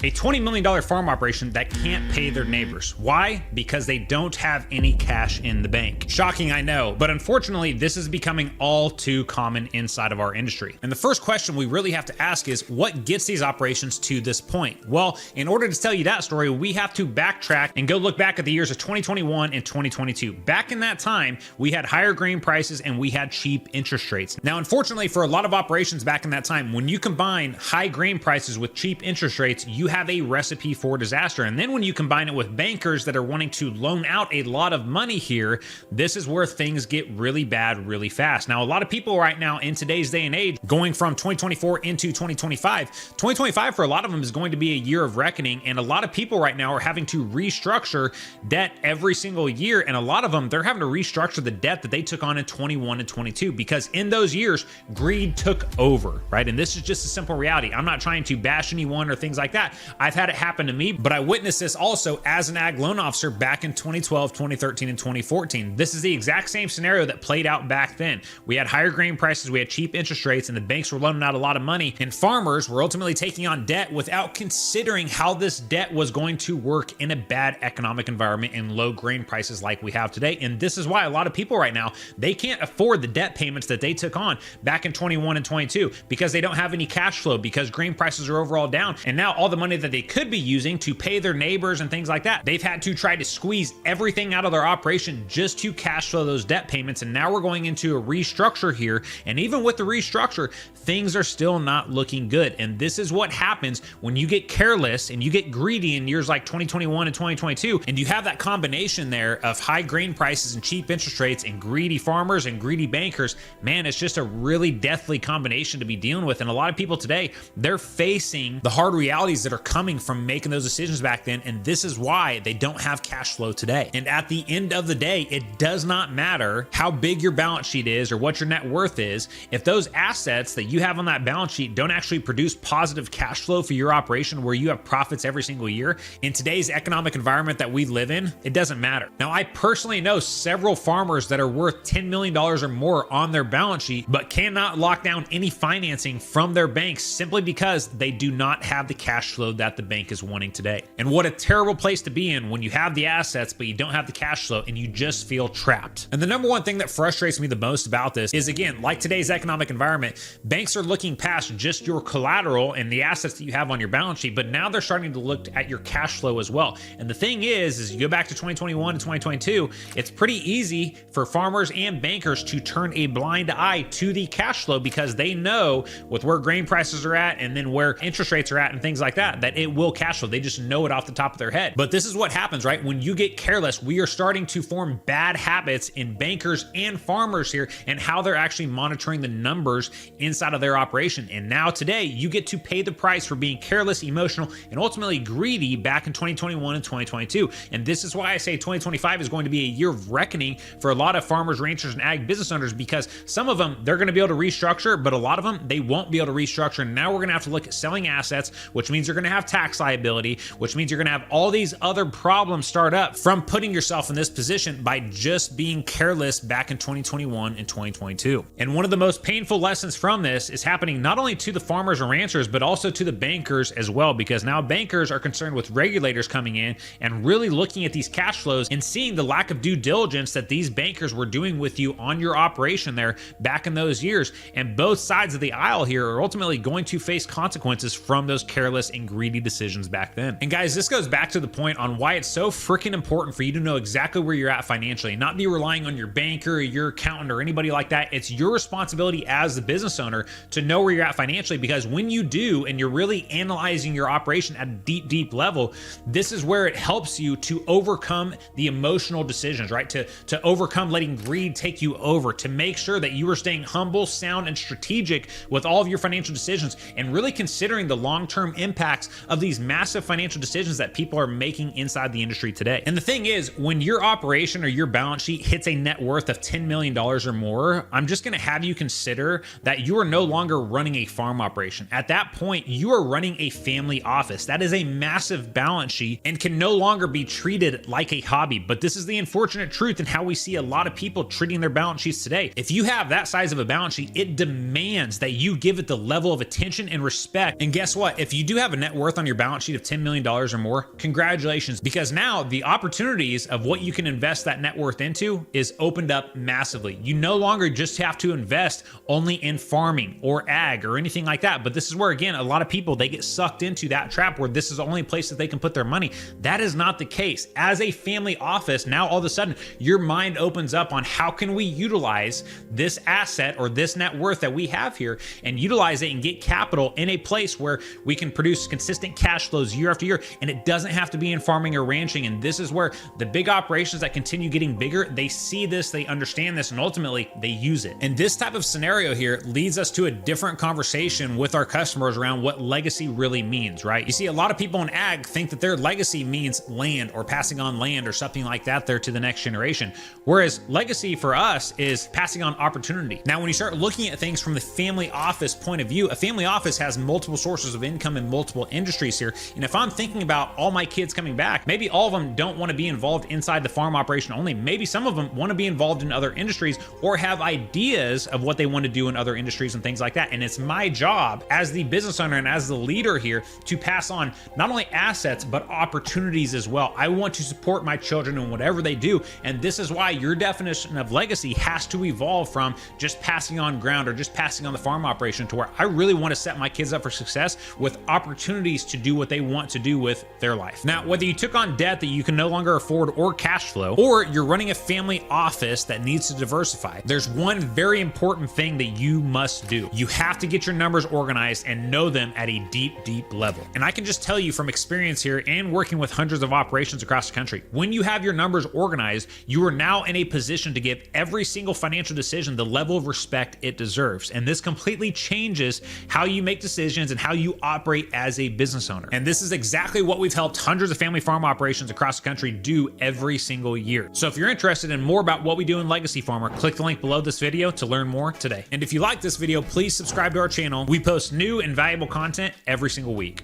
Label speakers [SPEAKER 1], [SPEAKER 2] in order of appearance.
[SPEAKER 1] A $20 million farm operation that can't pay their neighbors. Why? Because they don't have any cash in the bank. Shocking, I know, but unfortunately, this is becoming all too common inside of our industry. And the first question we really have to ask is, what gets these operations to this point? Well, in order to tell you that story, we have to backtrack and go look back at the years of 2021 and 2022. Back in that time, we had higher grain prices and we had cheap interest rates. Now, unfortunately, for a lot of operations back in that time, when you combine high grain prices with cheap interest rates, you have a recipe for disaster. And then when you combine it with bankers that are wanting to loan out a lot of money here, this is where things get really bad really fast. Now, a lot of people right now in today's day and age, going from 2024 into 2025 for a lot of them is going to be a year of reckoning. And a lot of people right now are having to restructure debt every single year. And a lot of them, they're having to restructure the debt that they took on in 21 and 22, because in those years, greed took over, right? And this is just a simple reality. I'm not trying to bash anyone or things like that. I've had it happen to me, but I witnessed this also as an ag loan officer back in 2012, 2013, and 2014. This is the exact same scenario that played out back then. We had higher grain prices, we had cheap interest rates, and the banks were loaning out a lot of money, and farmers were ultimately taking on debt without considering how this debt was going to work in a bad economic environment and low grain prices like we have today. And this is why a lot of people right now, they can't afford the debt payments that they took on back in 21 and 22 because they don't have any cash flow, because grain prices are overall down. And now all the money that they could be using to pay their neighbors and things like that, they've had to try to squeeze everything out of their operation just to cash flow those debt payments. And now we're going into a restructure here. And even with the restructure, things are still not looking good. And this is what happens when you get careless and you get greedy in years like 2021 and 2022. And you have that combination there of high grain prices and cheap interest rates and greedy farmers and greedy bankers. Man, it's just a really deathly combination to be dealing with. And a lot of people today, they're facing the hard realities that are coming from making those decisions back then. And this is why they don't have cash flow today. And at the end of the day, it does not matter how big your balance sheet is or what your net worth is. If those assets that you have on that balance sheet don't actually produce positive cash flow for your operation where you have profits every single year, in today's economic environment that we live in, it doesn't matter. Now, I personally know several farmers that are worth $10 million or more on their balance sheet, but cannot lock down any financing from their banks simply because they do not have the cash flow that the bank is wanting today. And what a terrible place to be in when you have the assets, but you don't have the cash flow and you just feel trapped. And the number one thing that frustrates me the most about this is, again, like today's economic environment, banks are looking past just your collateral and the assets that you have on your balance sheet, but now they're starting to look at your cash flow as well. And the thing is you go back to 2021 and 2022, it's pretty easy for farmers and bankers to turn a blind eye to the cash flow because they know with where grain prices are at and then where interest rates are at and things like that, that it will cash flow. They just know it off the top of their head. But this is what happens, right? When you get careless, we are starting to form bad habits in bankers and farmers here and how they're actually monitoring the numbers inside of their operation. And now today, you get to pay the price for being careless, emotional, and ultimately greedy back in 2021 and 2022. And this is why I say 2025 is going to be a year of reckoning for a lot of farmers, ranchers, and ag business owners, because some of them, they're going to be able to restructure, but a lot of them, they won't be able to restructure. And now we're going to have to look at selling assets, which means you're going to have tax liability, which means you're going to have all these other problems start up from putting yourself in this position by just being careless back in 2021 and 2022. And one of the most painful lessons from this is happening not only to the farmers and ranchers, but also to the bankers as well, because now bankers are concerned with regulators coming in and really looking at these cash flows and seeing the lack of due diligence that these bankers were doing with you on your operation there back in those years. And both sides of the aisle here are ultimately going to face consequences from those careless and greedy decisions back then. And guys, this goes back to the point on why it's so freaking important for you to know exactly where you're at financially, not be relying on your banker or your accountant or anybody like that. It's your responsibility as the business owner to know where you're at financially, because when you do and you're really analyzing your operation at a deep level, this is where it helps you to overcome the emotional decisions, right? To overcome letting greed take you over, to make sure that you are staying humble, sound, and strategic with all of your financial decisions and really considering the long-term impacts of these massive financial decisions that people are making inside the industry today. And the thing is, when your operation or your balance sheet hits a net worth of $10 million or more, I'm just going to have you consider that you are no longer running a farm operation. At that point, you are running a family office. That is a massive balance sheet and can no longer be treated like a hobby. But this is the unfortunate truth in how we see a lot of people treating their balance sheets today. If you have that size of a balance sheet, it demands that you give it the level of attention and respect. And guess what? If you do have a net net worth on your balance sheet of $10 million or more, congratulations, because now the opportunities of what you can invest that net worth into is opened up massively. You no longer just have to invest only in farming or ag or anything like that. But this is where, again, a lot of people, they get sucked into that trap where this is the only place that they can put their money. That is not the case. As a family office, now all of a sudden your mind opens up on how can we utilize this asset or this net worth that we have here and utilize it and get capital in a place where we can produce consistent cash flows year after year. And it doesn't have to be in farming or ranching. And this is where the big operations that continue getting bigger, they see this, they understand this, and ultimately they use it. And this type of scenario here leads us to a different conversation with our customers around what legacy really means, right? You see, a lot of people in ag think that their legacy means land or passing on land or something like that there to the next generation. Whereas legacy for us is passing on opportunity. Now, when you start looking at things from the family office point of view, a family office has multiple sources of income in multiple industries here. And if I'm thinking about all my kids coming back, maybe all of them don't want to be involved inside the farm operation only. Maybe some of them want to be involved in other industries or have ideas of what they want to do in other industries and things like that. And it's my job as the business owner and as the leader here to pass on not only assets, but opportunities as well. I want to support my children in whatever they do. And this is why your definition of legacy has to evolve from just passing on ground or just passing on the farm operation to where I really want to set my kids up for success with opportunities to do what they want to do with their life. Now, whether you took on debt that you can no longer afford or cash flow, or you're running a family office that needs to diversify, there's one very important thing that you must do. You have to get your numbers organized and know them at a deep, deep level. And I can just tell you from experience here and working with hundreds of operations across the country, when you have your numbers organized, you are now in a position to give every single financial decision the level of respect it deserves. And this completely changes how you make decisions and how you operate as a business owner. And this is exactly what we've helped hundreds of family farm operations across the country do every single year. So if you're interested in more about what we do in Legacy Farmer, click the link below this video to learn more today. And if you like this video, please subscribe to our channel. We post new and valuable content every single week.